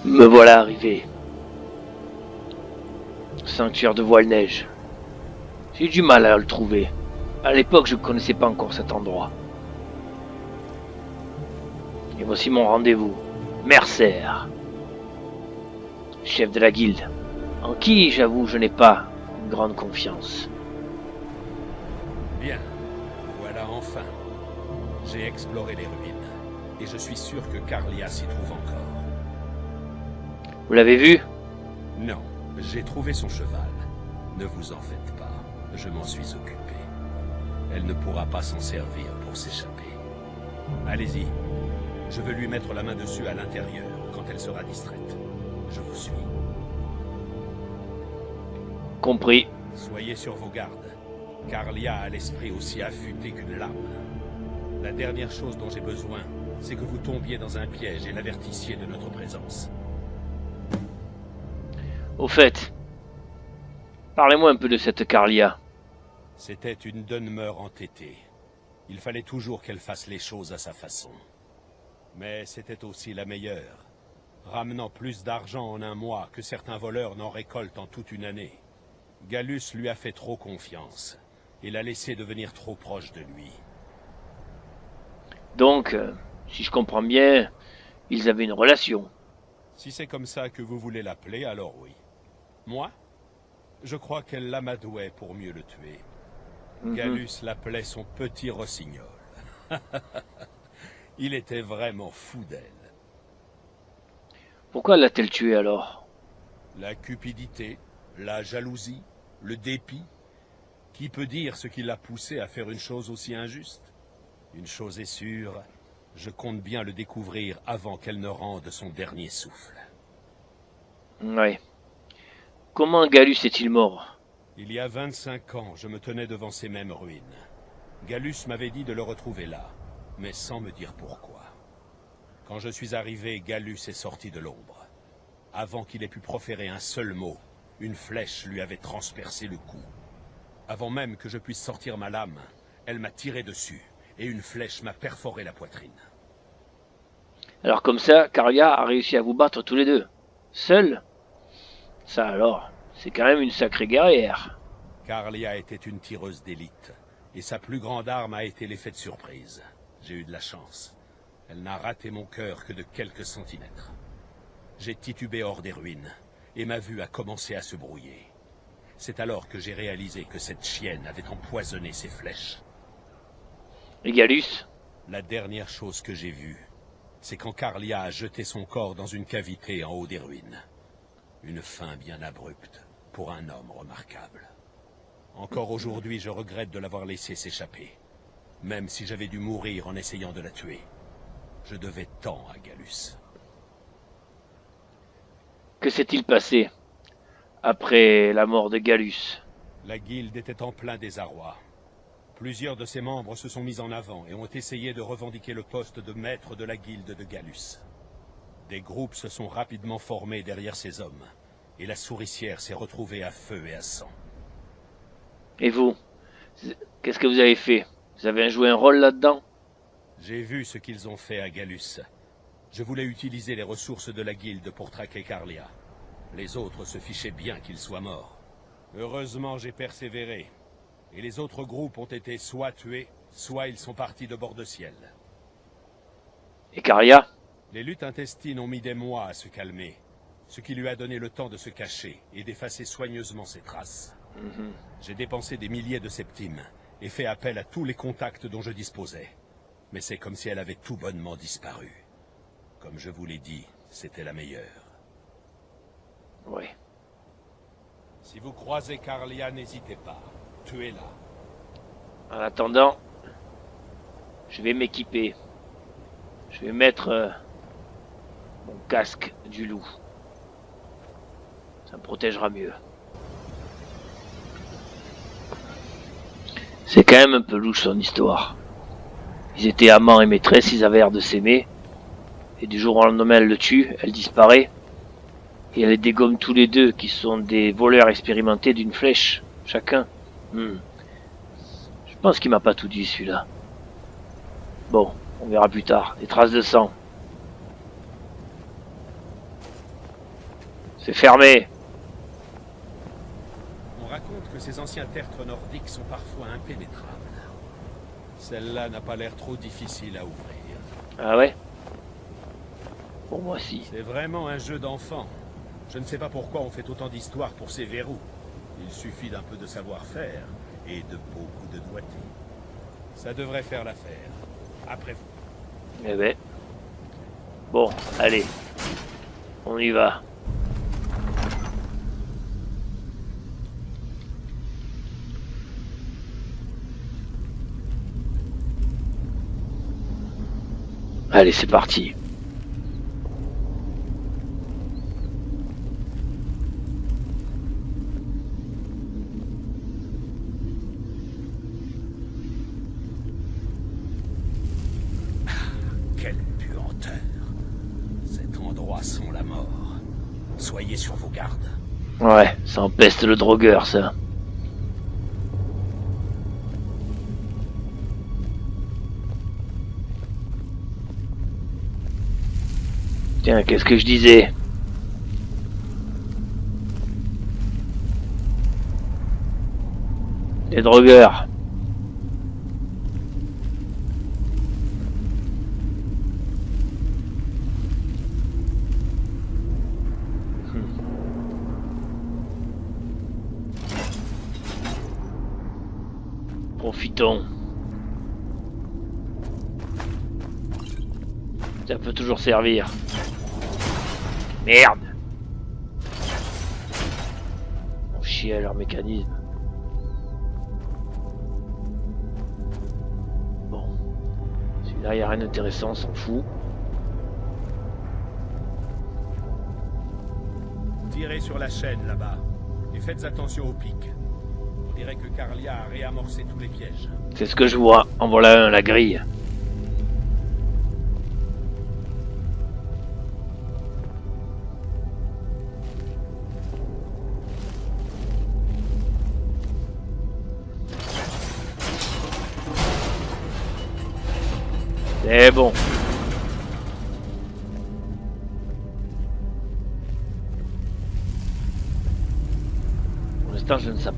Me voilà arrivé. Sanctuaire de Voile-Neige. J'ai eu du mal à le trouver. À l'époque, je ne connaissais pas encore cet endroit. Et voici mon rendez-vous. Mercer, chef de la guilde, en qui, j'avoue, je n'ai pas une grande confiance. Bien, voilà enfin. J'ai exploré les ruines, et je suis sûr que Carlia s'y trouve encore. Vous l'avez vu? Non, j'ai trouvé son cheval. Ne vous en faites pas, je m'en suis occupé. Elle ne pourra pas s'en servir pour s'échapper. Allez-y, je veux lui mettre la main dessus à l'intérieur, quand elle sera distraite. Je vous suis. Compris. Soyez sur vos gardes. Carlia a l'esprit aussi affûté qu'une lame. La dernière chose dont j'ai besoin, c'est que vous tombiez dans un piège et l'avertissiez de notre présence. Au fait, parlez-moi un peu de cette Carlia. C'était une Dunmer entêtée. Il fallait toujours qu'elle fasse les choses à sa façon. Mais c'était aussi la meilleure, ramenant plus d'argent en un mois que certains voleurs n'en récoltent en toute une année. Gallus lui a fait trop confiance et l'a laissé devenir trop proche de lui. Donc, si je comprends bien, ils avaient une relation. Si c'est comme ça que vous voulez l'appeler, alors oui. Moi, je crois qu'elle l'amadouait pour mieux le tuer. Gallus l'appelait son petit rossignol. Il était vraiment fou d'elle. Pourquoi l'a-t-elle tué alors? La cupidité, la jalousie, le dépit. Qui peut dire ce qui l'a poussé à faire une chose aussi injuste? Une chose est sûre, je compte bien le découvrir avant qu'elle ne rende son dernier souffle. Ouais. Comment Gallus est-il mort? Il y a 25 ans, je me tenais devant ces mêmes ruines. Gallus m'avait dit de le retrouver là, mais sans me dire pourquoi. Quand je suis arrivé, Gallus est sorti de l'ombre. Avant qu'il ait pu proférer un seul mot, une flèche lui avait transpercé le cou. Avant même que je puisse sortir ma lame, elle m'a tiré dessus, et une flèche m'a perforé la poitrine. Alors comme ça, Carlia a réussi à vous battre tous les deux. Seul? Ça alors, c'est quand même une sacrée guerrière. Carlia était une tireuse d'élite, et sa plus grande arme a été l'effet de surprise. J'ai eu de la chance. Elle n'a raté mon cœur que de quelques centimètres. J'ai titubé hors des ruines, et ma vue a commencé à se brouiller. C'est alors que j'ai réalisé que cette chienne avait empoisonné ses flèches. Et Gallus? La dernière chose que j'ai vue, c'est quand Carlia a jeté son corps dans une cavité en haut des ruines. Une fin bien abrupte pour un homme remarquable. Encore aujourd'hui, je regrette de l'avoir laissé s'échapper. Même si j'avais dû mourir en essayant de la tuer. Je devais tant à Gallus. Que s'est-il passé après la mort de Gallus? La guilde était en plein désarroi. Plusieurs de ses membres se sont mis en avant et ont essayé de revendiquer le poste de maître de la guilde de Gallus. Des groupes se sont rapidement formés derrière ces hommes, et la souricière s'est retrouvée à feu et à sang. Et vous? Qu'est-ce que vous avez fait? Vous avez joué un rôle là-dedans? J'ai vu ce qu'ils ont fait à Gallus. Je voulais utiliser les ressources de la guilde pour traquer Carlia. Les autres se fichaient bien qu'il soit mort. Heureusement, j'ai persévéré. Et les autres groupes ont été soit tués, soit ils sont partis de bord de ciel. Et Carlia? Les luttes intestines ont mis des mois à se calmer, ce qui lui a donné le temps de se cacher et d'effacer soigneusement ses traces. J'ai dépensé des milliers de septimes et fait appel à tous les contacts dont je disposais. Mais c'est comme si elle avait tout bonnement disparu. Comme je vous l'ai dit, c'était la meilleure. Oui. Si vous croisez Carlia, n'hésitez pas. Tuez-la. En attendant, je vais m'équiper. Je vais mettre mon casque du loup. Ça me protégera mieux. C'est quand même un peu louche son histoire. Ils étaient amants et maîtresses, ils avaient l'air de s'aimer. Et du jour au lendemain, elle le tue, elle disparaît. Et elle les dégomme tous les deux, qui sont des voleurs expérimentés d'une flèche, chacun. Je pense qu'il m'a pas tout dit, celui-là. Bon, on verra plus tard. Des traces de sang. C'est fermé. On raconte que ces anciens tertres nordiques sont parfois impénétrables. Celle-là n'a pas l'air trop difficile à ouvrir. Ah ouais? Pour moi, si. C'est vraiment un jeu d'enfant. Je ne sais pas pourquoi on fait autant d'histoires pour ces verrous. Il suffit d'un peu de savoir-faire et de beaucoup de doigté. Ça devrait faire l'affaire. Après vous. Eh ben. Bon, allez. On y va. Allez, c'est parti. Quelle puanteur. Cet endroit sent la mort. Soyez sur vos gardes. Ouais, ça empeste le drogueur, ça. Tiens, qu'est-ce que je disais? Les drogueurs. Profitons. Ça peut toujours servir. Merde! On chie à leur mécanisme. Bon. Celui-là, il n'y a rien d'intéressant, on s'en fout. Tirez sur la chaîne là-bas. Et faites attention aux pics. On dirait que Carlia a réamorcé tous les pièges. C'est ce que je vois. En voilà un, la grille. C'est bon. Pour l'instant, je ne sens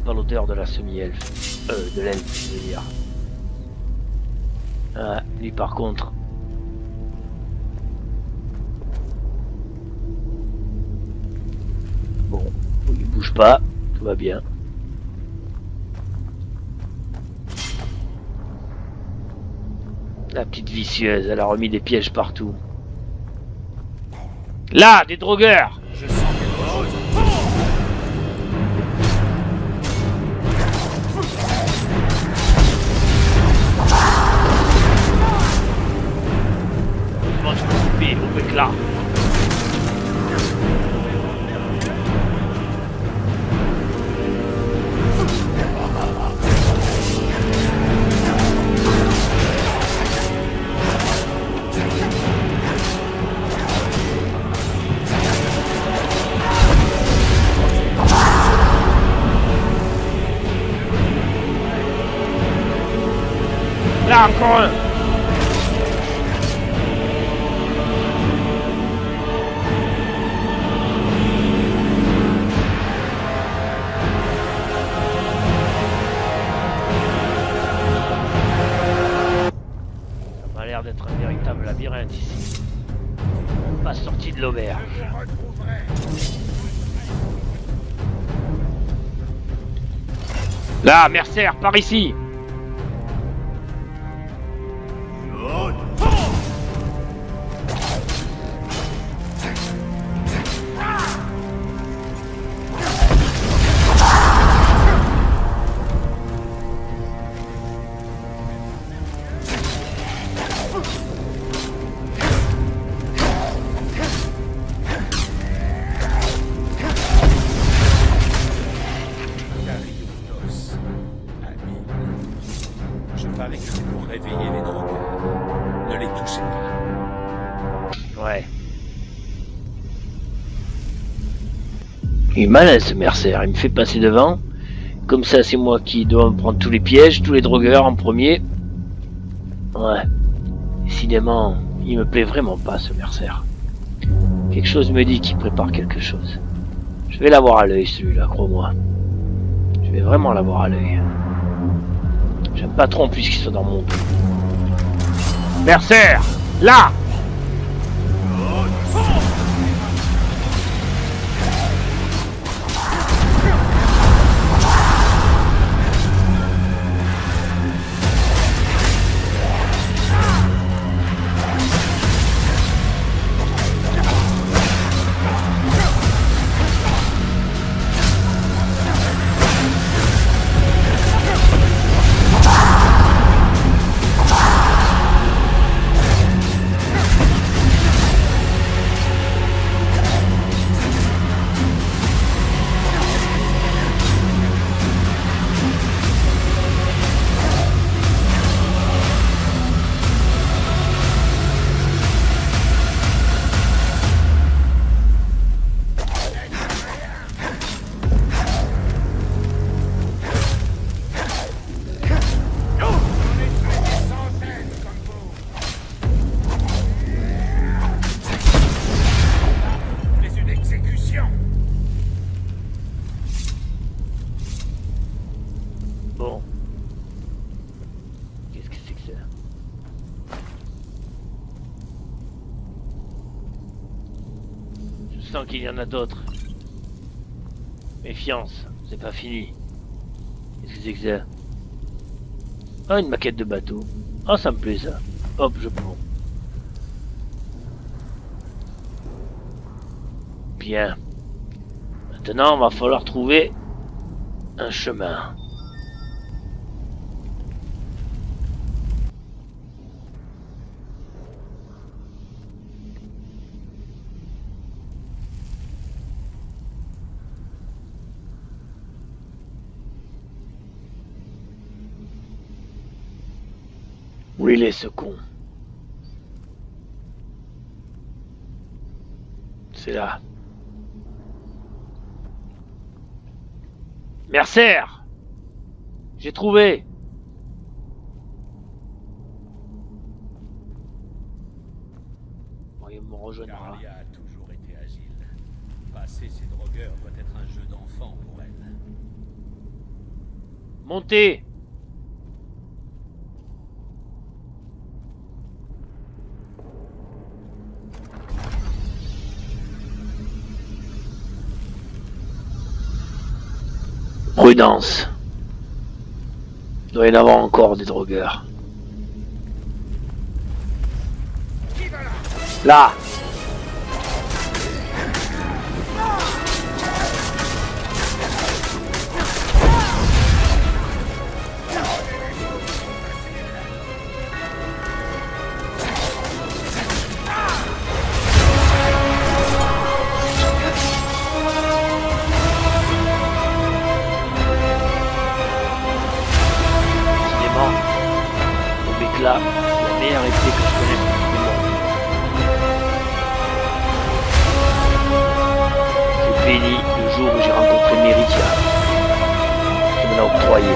pas l'odeur de la semi-elfe. De l'elfe, je veux dire. Ah, lui par contre. Bon, il bouge pas, tout va bien. La petite vicieuse, elle a remis des pièges partout. Là, des drogueurs! Je sens quelque chose. Comment tu peux couper au bec là? Là, encore un! Ça m'a l'air d'être un véritable labyrinthe ici. Pas sorti de l'auberge. Là, Mercer, par ici! Cariotos. Ami. Je parie que c'est pour réveiller les drogueurs. Ne les touchez pas. Ouais. Il est malin ce Mercer, il me fait passer devant. Comme ça, c'est moi qui dois me prendre tous les pièges, tous les drogueurs en premier. Ouais. Décidément, il me plaît vraiment pas ce Mercer. Quelque chose me dit qu'il prépare quelque chose. Je vais l'avoir à l'œil celui-là, crois-moi. Je vais vraiment l'avoir à l'œil. J'aime pas trop en plus qu'il soit dans mon dos. Mercer, là! Bon. Qu'est-ce que c'est que ça? Je sens qu'il y en a d'autres. Méfiance, c'est pas fini. Qu'est-ce que c'est que ça? Ah, une maquette de bateau. Ah, ça me plaît ça. Hop, je prends. Bien. Maintenant, va falloir trouver un chemin. Où il est ce con? C'est là. Mercer! J'ai trouvé! Bon, il me rejoindra. Carlia a toujours été agile. Passer ses drogueurs doit être un jeu d'enfant pour elle. Montez! Prudence. Il doit y en avoir encore des drogueurs. Là! Là, c'est la meilleure épée que je connaisse du monde. J'ai béni le jour où j'ai rencontré Meridia. Je me l'ai octroyé.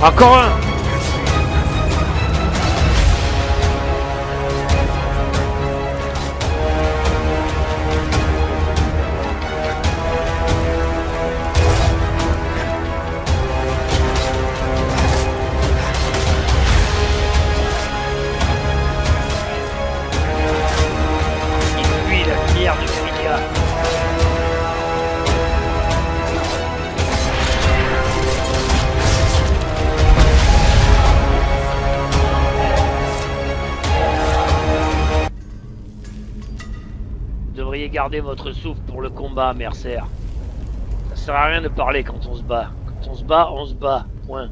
Encore un! Il fuit la pierre de Meridia. Vous devriez garder votre souffle pour le combat, Mercer. Ça sert à rien de parler quand on se bat. Quand on se bat, on se bat. Point.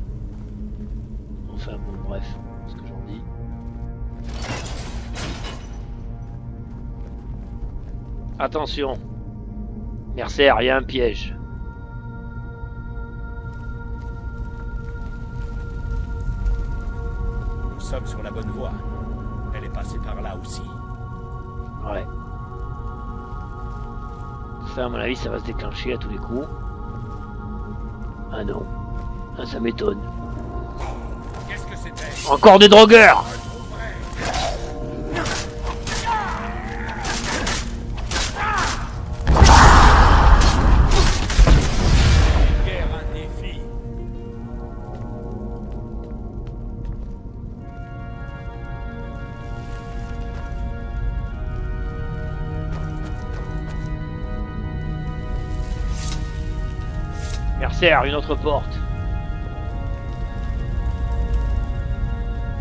Enfin bon, bref, ce que j'en dis. Attention. Mercer, il y a un piège. Nous sommes sur la bonne voie. Elle est passée par là aussi. Ouais. Ça, à mon avis, ça va se déclencher à tous les coups. Ah non. Ah, ça m'étonne. Qu'est-ce que c'était? Encore des drogueurs! Guerre, un défi. Mercer, une autre porte.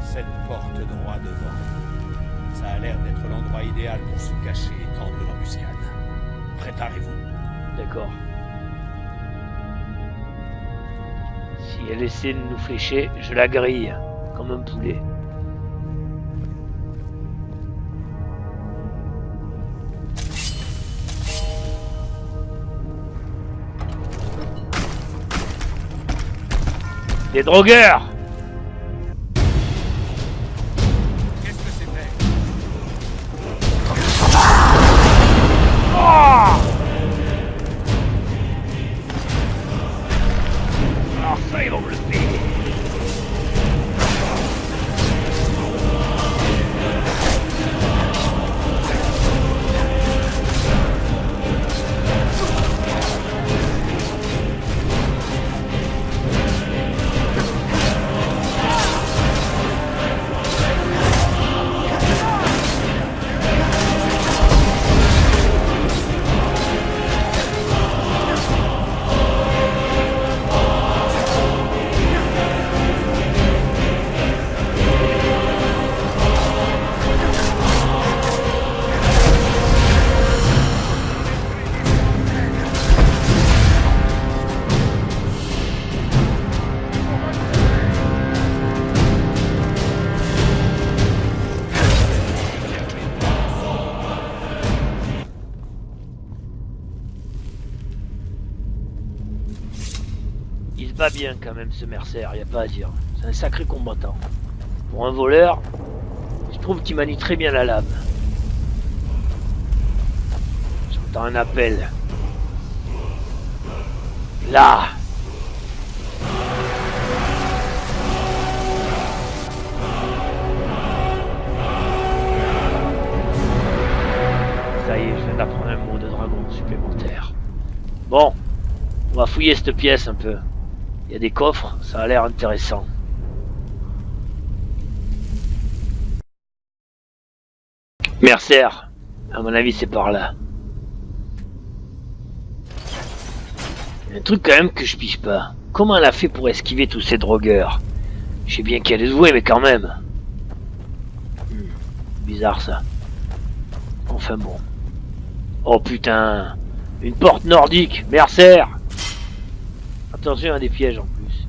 Cette porte droit devant. Ça a l'air d'être l'endroit idéal pour se cacher et tendre l'embuscade. Préparez-vous. D'accord. Si elle essaie de nous flécher, je la grille, comme un poulet. Des drogueurs! Qu'est-ce que c'était? Oh! Alors ça, ils vont me le payer. Il se bat bien quand même ce Mercer, y a pas à dire. C'est un sacré combattant. Pour un voleur, je trouve qu'il manie très bien la lame. J'entends un appel. Là! Ça y est, je viens d'apprendre un mot de dragon supplémentaire. Bon, on va fouiller cette pièce un peu. Il y a des coffres, ça a l'air intéressant. Mercer, à mon avis c'est par là. Il y a un truc quand même que je pige pas. Comment elle a fait pour esquiver tous ces drogueurs? Je sais bien qu'elle est douée, mais quand même. Bizarre ça. Enfin bon. Oh putain, une porte nordique, Mercer. Attention à des pièges en plus.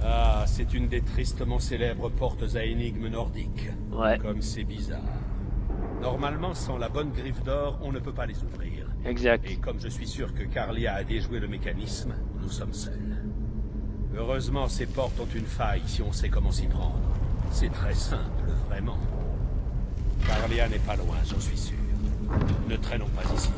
Ah, c'est une des tristement célèbres portes à énigmes nordiques. Ouais, Comme c'est bizarre. Normalement, sans la bonne griffe d'or, on ne peut pas les ouvrir. exact. Et comme je suis sûr que Carlia a déjoué le mécanisme, nous sommes seuls. Heureusement, ces portes ont une faille si on sait comment s'y prendre. C'est très simple, vraiment. Carlia n'est pas loin, j'en suis sûr. Ne traînons pas ici.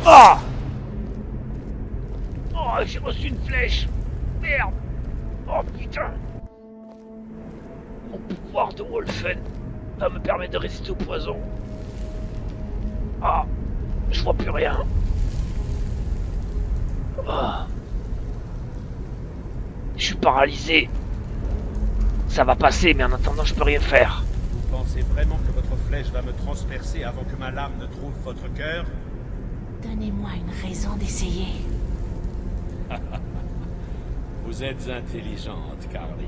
Ah! Oh, j'ai reçu une flèche. Merde. Oh putain. Mon pouvoir de Wolfen va me permettre de résister au poison. Ah, je vois plus rien. Ah. Je suis paralysé. Ça va passer, mais en attendant, je peux rien faire. Vous pensez vraiment que votre flèche va me transpercer avant que ma lame ne trouve votre cœur? Donnez-moi une raison d'essayer. Vous êtes intelligente, Carlia.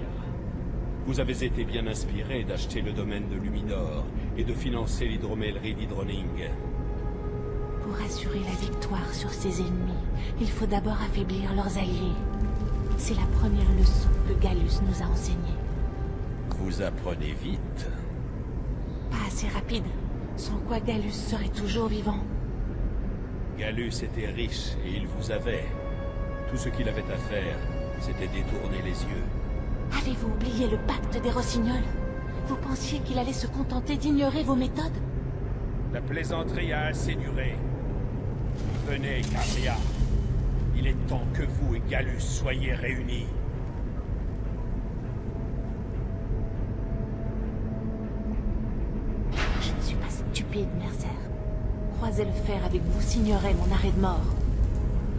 Vous avez été bien inspirée d'acheter le domaine de Luminor et de financer l'hydromellerie d'Hydroning. Pour assurer la victoire sur ses ennemis, il faut d'abord affaiblir leurs alliés. C'est la première leçon que Gallus nous a enseignée. Vous apprenez vite. Pas assez rapide, sans quoi Gallus serait toujours vivant. Gallus était riche et il vous avait. Tout ce qu'il avait à faire, c'était détourner les yeux. Avez-vous oublié le pacte des Rossignols? Vous pensiez qu'il allait se contenter d'ignorer vos méthodes? La plaisanterie a assez duré. Venez, Carlia. Il est temps que vous et Gallus soyez réunis. Je ne suis pas stupide, Mercer. Croiser le fer avec vous signerait mon arrêt de mort.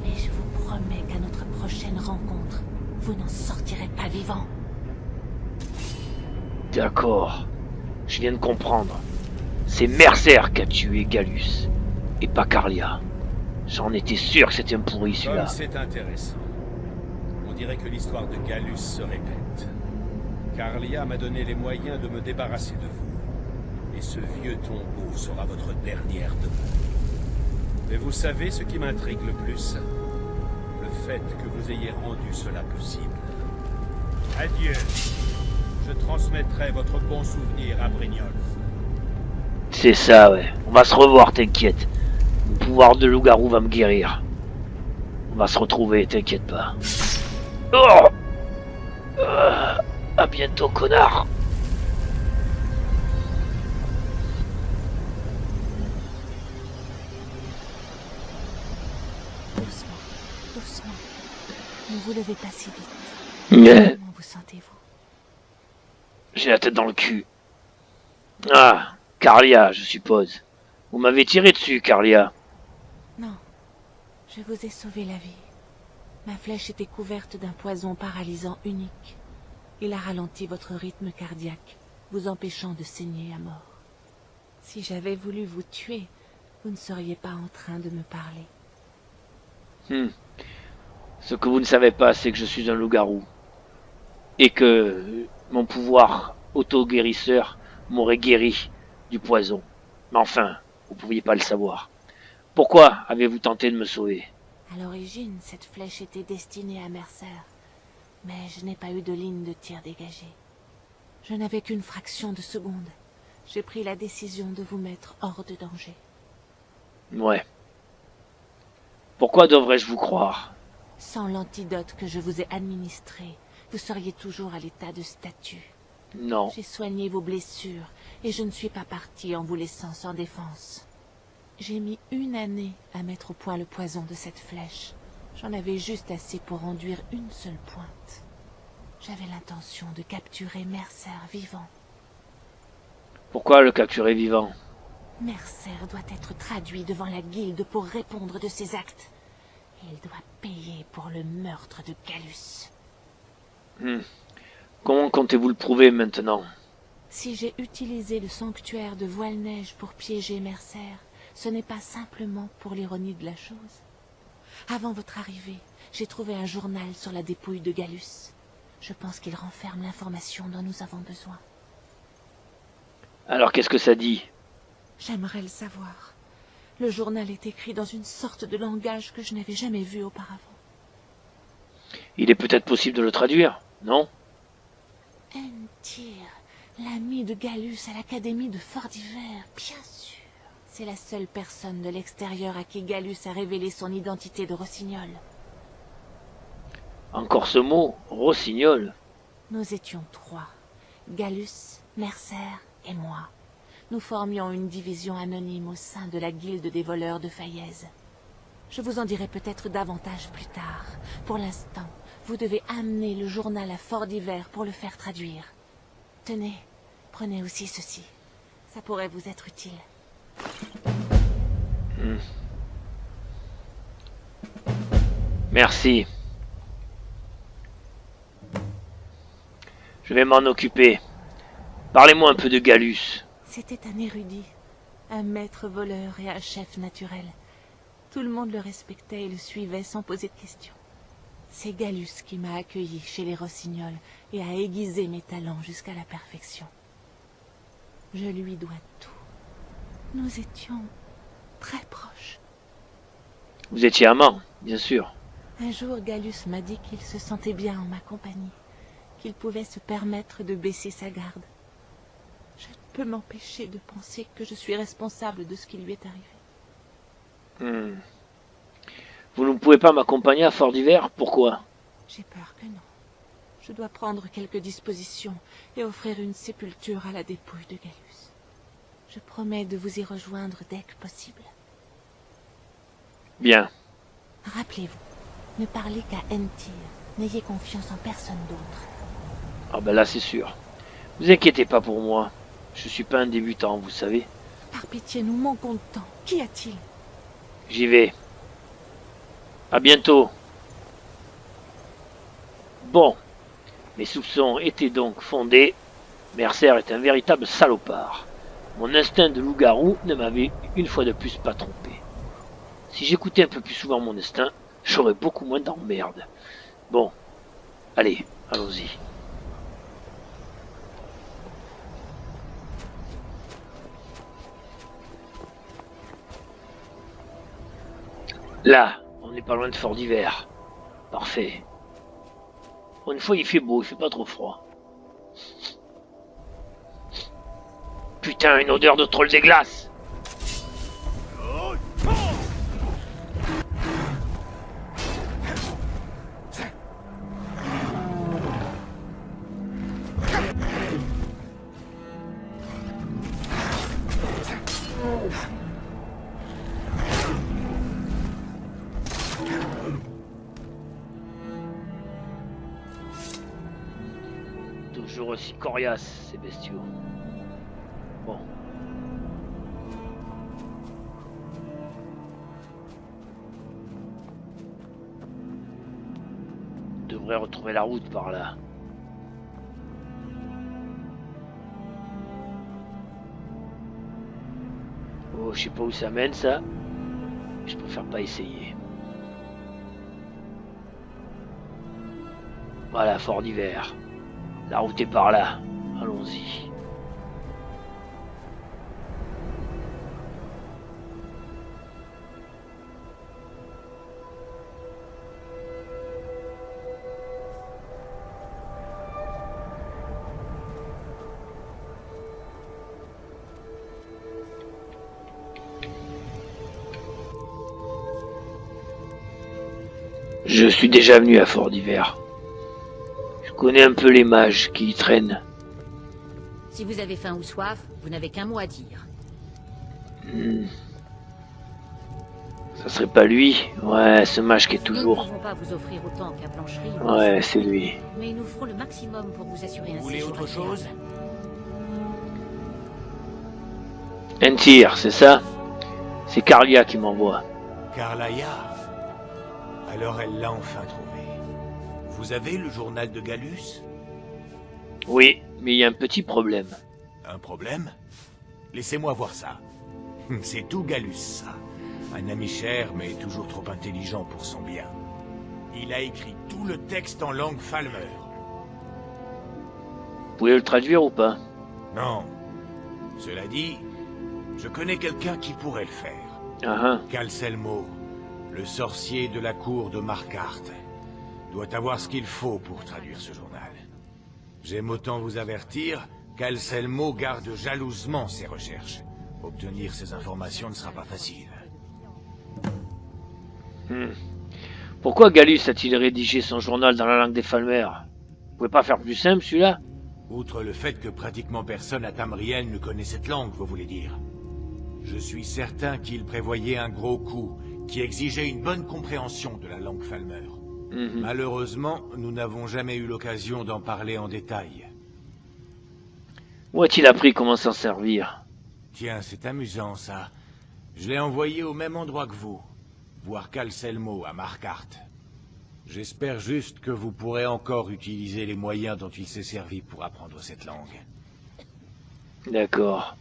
Mais je vous promets qu'à notre prochaine rencontre, vous n'en sortirez pas vivant. D'accord. Je viens de comprendre. C'est Mercer qui a tué Gallus, et pas Carlia. J'en étais sûr que c'était un pourri celui-là. Comme c'est intéressant. On dirait que l'histoire de Gallus se répète. Carlia m'a donné les moyens de me débarrasser de vous. Et ce vieux tombeau sera votre dernière demeure. Mais vous savez ce qui m'intrigue le plus? Le fait que vous ayez rendu cela possible. Adieu. Je transmettrai votre bon souvenir à Brignoles. C'est ça, ouais. On va se revoir, t'inquiète. Le pouvoir de loup-garou va me guérir. On va se retrouver, t'inquiète pas. Oh à bientôt, connard. Doucement, doucement. Ne vous levez pas si vite. Yeah. Comment vous sentez-vous? J'ai la tête dans le cul. Ah, Carlia, je suppose. Vous m'avez tiré dessus, Carlia. Non, je vous ai sauvé la vie. Ma flèche était couverte d'un poison paralysant unique. Il a ralenti votre rythme cardiaque, vous empêchant de saigner à mort. Si j'avais voulu vous tuer, vous ne seriez pas en train de me parler. Ce que vous ne savez pas, c'est que je suis un loup-garou. Et que mon pouvoir auto-guérisseur m'aurait guéri du poison. Mais enfin, vous pouviez pas le savoir. Pourquoi avez-vous tenté de me sauver? À l'origine, cette flèche était destinée à Mercer. Mais je n'ai pas eu de ligne de tir dégagée. Je n'avais qu'une fraction de seconde. J'ai pris la décision de vous mettre hors de danger. Ouais. Pourquoi devrais-je vous croire? Sans l'antidote que je vous ai administré, vous seriez toujours à l'état de statue. Non. J'ai soigné vos blessures, et je ne suis pas parti en vous laissant sans défense. J'ai mis 1 année à mettre au point le poison de cette flèche. J'en avais juste assez pour enduire une seule pointe. J'avais l'intention de capturer Mercer vivant. Pourquoi le capturer vivant? Mercer doit être traduit devant la guilde pour répondre de ses actes. Il doit payer pour le meurtre de Gallus. Comment comptez-vous le prouver maintenant? Si j'ai utilisé le sanctuaire de Voile-Neige pour piéger Mercer, ce n'est pas simplement pour l'ironie de la chose. Avant votre arrivée, j'ai trouvé un journal sur la dépouille de Gallus. Je pense qu'il renferme l'information dont nous avons besoin. Alors qu'est-ce que ça dit? J'aimerais le savoir. Le journal est écrit dans une sorte de langage que je n'avais jamais vu auparavant. Il est peut-être possible de le traduire, non? Entyr, l'ami de Gallus à l'académie de Fordiver, bien sûr. C'est la seule personne de l'extérieur à qui Gallus a révélé son identité de rossignol. Encore ce mot, rossignol. Nous étions 3. Gallus, Mercer et moi. Nous formions une division anonyme au sein de la guilde des voleurs de Fayez. Je vous en dirai peut-être davantage plus tard. Pour l'instant, vous devez amener le journal à Fordiver pour le faire traduire. Tenez, prenez aussi ceci. Ça pourrait vous être utile. Merci. Je vais m'en occuper. Parlez-moi un peu de Gallus. C'était un érudit, un maître voleur et un chef naturel. Tout le monde le respectait et le suivait sans poser de questions. C'est Gallus qui m'a accueilli chez les Rossignols et a aiguisé mes talents jusqu'à la perfection. Je lui dois tout. Nous étions très proches. Vous étiez amant, bien sûr. Un jour, Gallus m'a dit qu'il se sentait bien en ma compagnie, qu'il pouvait se permettre de baisser sa garde. Je ne peux m'empêcher de penser que je suis responsable de ce qui lui est arrivé. Vous ne pouvez pas m'accompagner à Fort d'Hiver? Pourquoi? J'ai peur que non. Je dois prendre quelques dispositions et offrir une sépulture à la dépouille de Gallus. Je promets de vous y rejoindre dès que possible. Bien. Rappelez-vous, ne parlez qu'à Entyr. N'ayez confiance en personne d'autre. Ah ben là c'est sûr. Vous inquiétez pas pour moi. Je suis pas un débutant, vous savez. Par pitié, nous manquons de temps. Qu'y a-t-il? J'y vais. À bientôt. Bon. Mes soupçons étaient donc fondés. Mercer est un véritable salopard. Mon instinct de loup-garou ne m'avait une fois de plus pas trompé. Si j'écoutais un peu plus souvent mon instinct, j'aurais beaucoup moins d'emmerdes. Bon. Allez, allons-y. Là, on n'est pas loin de Fort d'Hiver. Parfait. Pour une fois, il fait beau, il fait pas trop froid. Putain, une odeur de troll des glaces. Toujours aussi coriaces, ces bestiaux. Bon. On devrait retrouver la route par là. Oh, je sais pas où ça mène, ça. Je préfère pas essayer. Voilà, Fort d'Hiver. La route est par là. Allons-y. Je suis déjà venu à Fort d'Hiver. Je connais un peu les mages qui y traînent. Si vous avez faim ou soif, vous n'avez qu'un mot à dire. Ça serait pas lui? Ouais, ce mage qui est toujours... Nous ne pouvons pas vous offrir autant qu'à Plancherie. Ouais, c'est lui. Mais nous ferons le maximum pour vous assurer un Vous voulez séjour autre chose? agréable. Entyr, c'est ça? C'est Carlia qui m'envoie. Carlaia. Alors elle l'a enfin trouvé. Vous avez le journal de Gallus? Oui, mais il y a un petit problème. Un problème? Laissez-moi voir ça. C'est tout Gallus, ça. Un ami cher, mais toujours trop intelligent pour son bien. Il a écrit tout le texte en langue Falmer. Vous pouvez le traduire ou pas? Non. Cela dit, je connais quelqu'un qui pourrait le faire. Ah Calcelmo, le sorcier de la cour de Marquardt, doit avoir ce qu'il faut pour traduire ce journal. J'aime autant vous avertir, Calcelmo garde jalousement ses recherches. Obtenir ces informations ne sera pas facile. Pourquoi Gallus a-t-il rédigé son journal dans la langue des Falmer? Vous pouvez pas faire plus simple, celui-là? Outre le fait que pratiquement personne à Tamriel ne connaît cette langue, vous voulez dire. Je suis certain qu'il prévoyait un gros coup, qui exigeait une bonne compréhension de la langue Falmer. Malheureusement, nous n'avons jamais eu l'occasion d'en parler en détail. Où a-t-il appris comment s'en servir? Tiens, c'est amusant, ça. Je l'ai envoyé au même endroit que vous, voir Calcelmo à Marquardt. J'espère juste que vous pourrez encore utiliser les moyens dont il s'est servi pour apprendre cette langue. D'accord.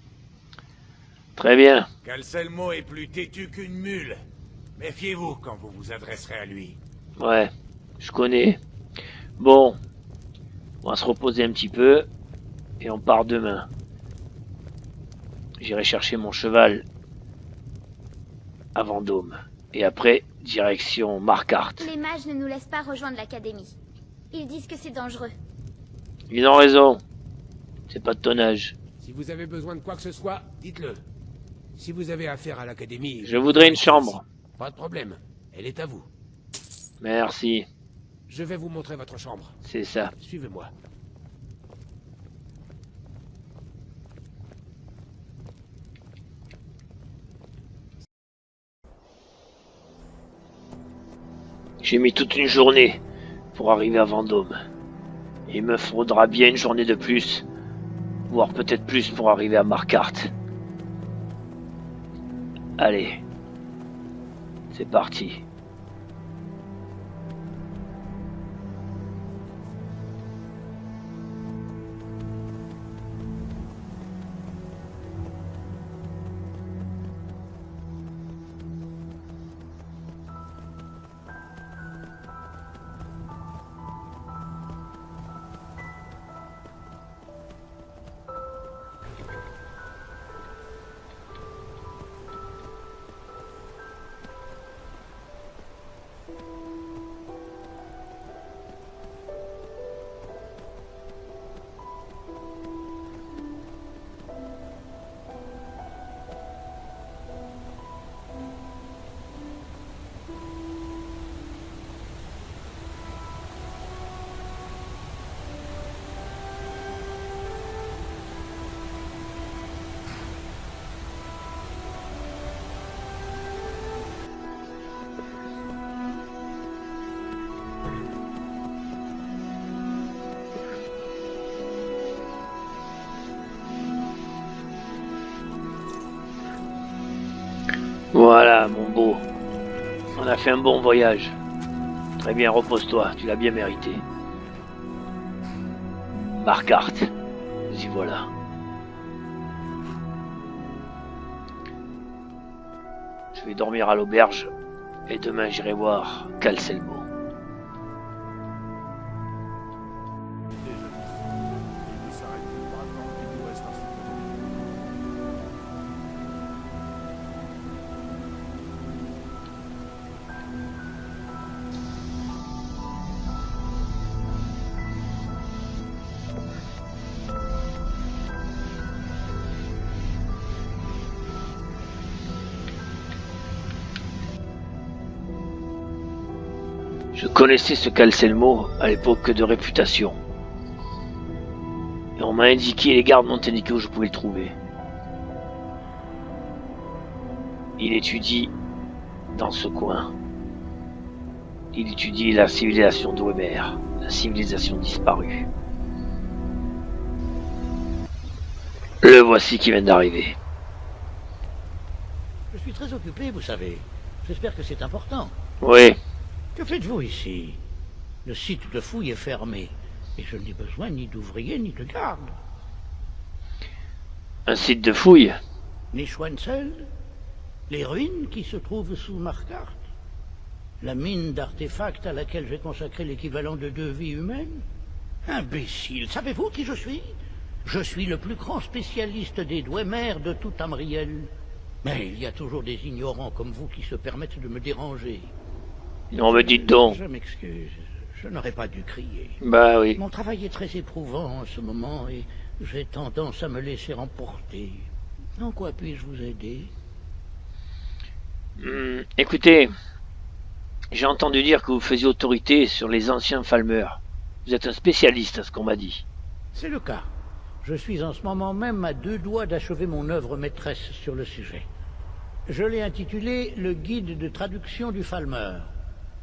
Très bien. Calcelmo est plus têtu qu'une mule. Méfiez-vous quand vous vous adresserez à lui. Ouais, je connais. Bon, on va se reposer un petit peu et on part demain. J'irai chercher mon cheval à Vendôme. Et après, direction Marquardt. Les mages ne nous laissent pas rejoindre l'académie. Ils disent que c'est dangereux. Ils ont raison. C'est pas de ton âge. Si vous avez besoin de quoi que ce soit, dites-le. Si vous avez affaire à l'académie... Je voudrais une chambre. Pas de problème. Elle est à vous. Merci. Je vais vous montrer votre chambre. C'est ça. Suivez-moi. J'ai mis toute une journée pour arriver à Vendôme. Il me faudra bien une journée de plus, voire peut-être plus pour arriver à Marquardt. Allez, c'est parti. Voilà, mon beau. On a fait un bon voyage. Très bien, repose-toi, tu l'as bien mérité. Marquardt, nous y voilà. Je vais dormir à l'auberge et demain j'irai voir Calcelmo. Je connaissais ce Calcelmo à l'époque de réputation. Et on m'a indiqué, les gardes m'ont indiqué où je pouvais le trouver. Il étudie dans ce coin. Il étudie la civilisation d'Ouémer, la civilisation disparue. Le voici qui vient d'arriver. Je suis très occupé, vous savez. J'espère que c'est important. Oui, Que faites-vous ici? Le site de fouille est fermé, et je n'ai besoin ni d'ouvriers ni de gardes. un site de fouille. Ni Schweinzel, les ruines qui se trouvent sous Marquardt, la mine d'artefacts à laquelle j'ai consacré l'équivalent de 2 vies humaines. Imbécile, savez-vous qui je suis? Je suis le plus grand spécialiste des Dwemer de tout Tamriel. Mais il y a toujours des ignorants comme vous qui se permettent de me déranger. Non mais dites donc. Je m'excuse, je n'aurais pas dû crier. Bah oui. Mon travail est très éprouvant en ce moment et j'ai tendance à me laisser emporter. En quoi puis-je vous aider? Écoutez, j'ai entendu dire que vous faisiez autorité sur les anciens Falmeurs. Vous êtes un spécialiste à ce qu'on m'a dit. C'est le cas. Je suis en ce moment même à 2 doigts d'achever mon œuvre maîtresse sur le sujet. Je l'ai intitulé « Le guide de traduction du Falmer ».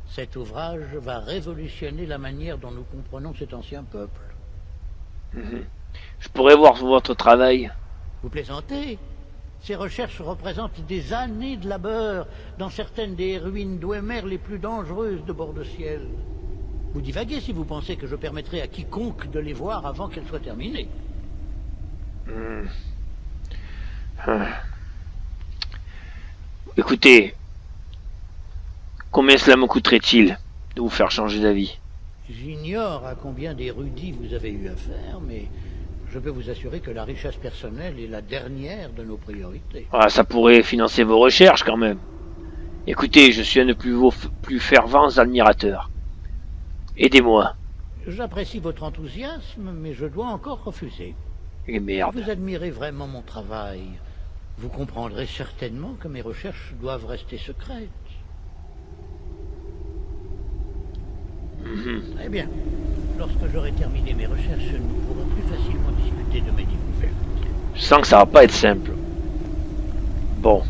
Cet ouvrage va révolutionner la manière dont nous comprenons cet ancien peuple. Je pourrais voir votre travail. Vous plaisantez? Ces recherches représentent des années de labeur dans certaines des ruines d'Ouémer les plus dangereuses de bord de ciel. Vous divaguez si vous pensez que je permettrai à quiconque de les voir avant qu'elles soient terminées. Écoutez, combien cela me coûterait-il de vous faire changer d'avis? J'ignore à combien d'érudits vous avez eu affaire, mais je peux vous assurer que la richesse personnelle est la dernière de nos priorités. Ah, ça pourrait financer vos recherches quand même. Écoutez, je suis un de vos plus fervents admirateurs. Aidez-moi. J'apprécie votre enthousiasme, mais je dois encore refuser. Et merde. Si vous admirez vraiment mon travail, vous comprendrez certainement que mes recherches doivent rester secrètes. Très bien. Lorsque j'aurai terminé mes recherches, nous pourrons plus facilement discuter de mes découvertes. Je sens que ça va pas être simple. Bon.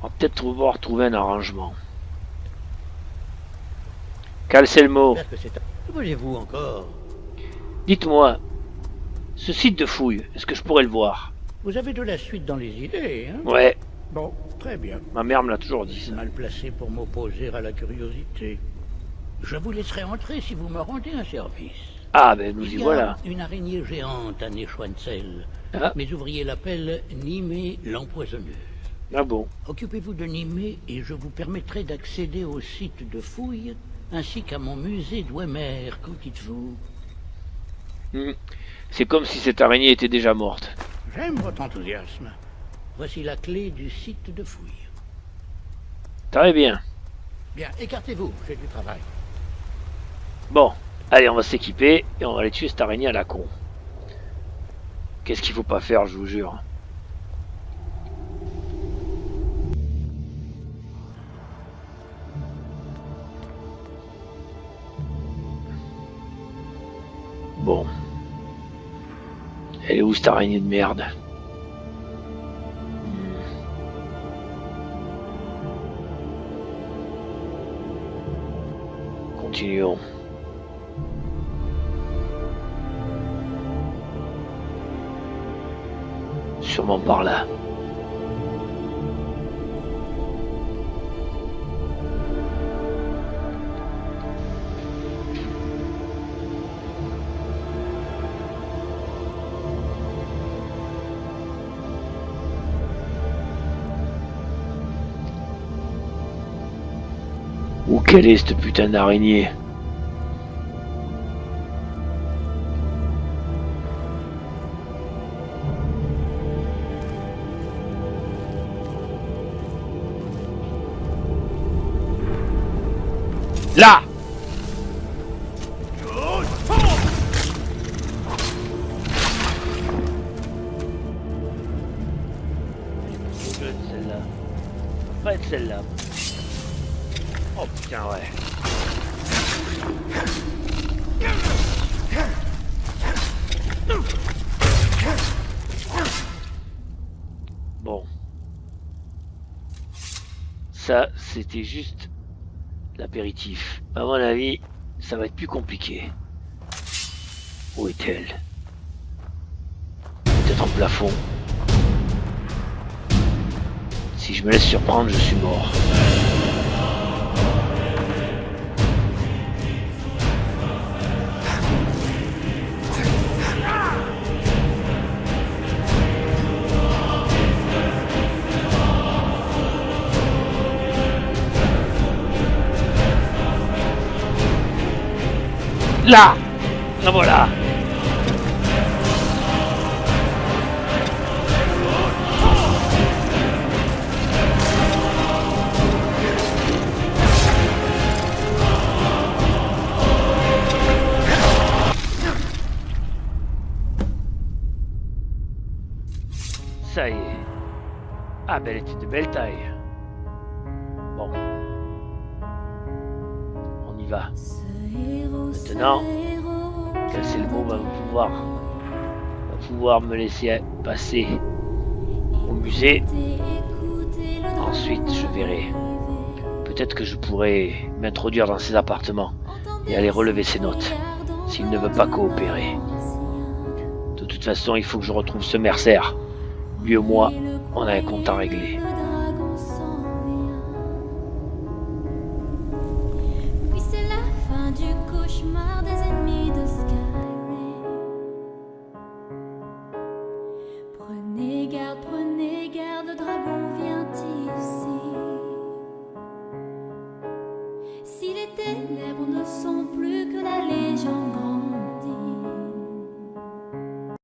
On va peut-être pouvoir trouver un arrangement. Calcelmo, J'espère que c'est... Que voulez-vous encore? dites-moi, ce site de fouille, est-ce que je pourrais le voir? Vous avez de la suite dans les idées, hein? Ouais, Bon, très bien. ma mère me l'a toujours dit C'est ça. mal placé pour m'opposer à la curiosité. Je vous laisserai entrer si vous me rendez un service. Ah ben nous y Il y a voilà. une araignée géante à Neuschwanzel. Ah. Mes ouvriers l'appellent Nimée l'empoisonneuse. Ah bon. Occupez-vous de Nimée et je vous permettrai d'accéder au site de fouille ainsi qu'à mon musée d'Ouemer. Qu'en dites-vous? C'est comme si cette araignée était déjà morte. J'aime votre enthousiasme. Voici la clé du site de fouille. Très bien. Bien, écartez-vous, j'ai du travail. Bon, allez, on va s'équiper et on va aller tuer cette araignée à la con. Qu'est-ce qu'il faut pas faire, je vous jure. Bon. Elle est où cette araignée de merde? Continuons. Sûrement par là. Où quelle est cette putain d'araignée? Là! Celle-là. Pas être celle-là. Oh putain, ouais. Bon. Ça, c'était juste l'apéritif. À mon avis, ça va être plus compliqué. Où est-elle? Peut-être en plafond. Si je me laisse surprendre, je suis mort. Là! La voilà! Ça y est. Ah ben elle était de belle taille. Bon. On y va. Maintenant, Calcelmo va pouvoir me laisser passer au musée. Ensuite, je verrai. Peut-être que je pourrai m'introduire dans ses appartements et aller relever ses notes, s'il ne veut pas coopérer. De toute façon, il faut que je retrouve ce mercenaire. Lui et moi, on a un compte à régler.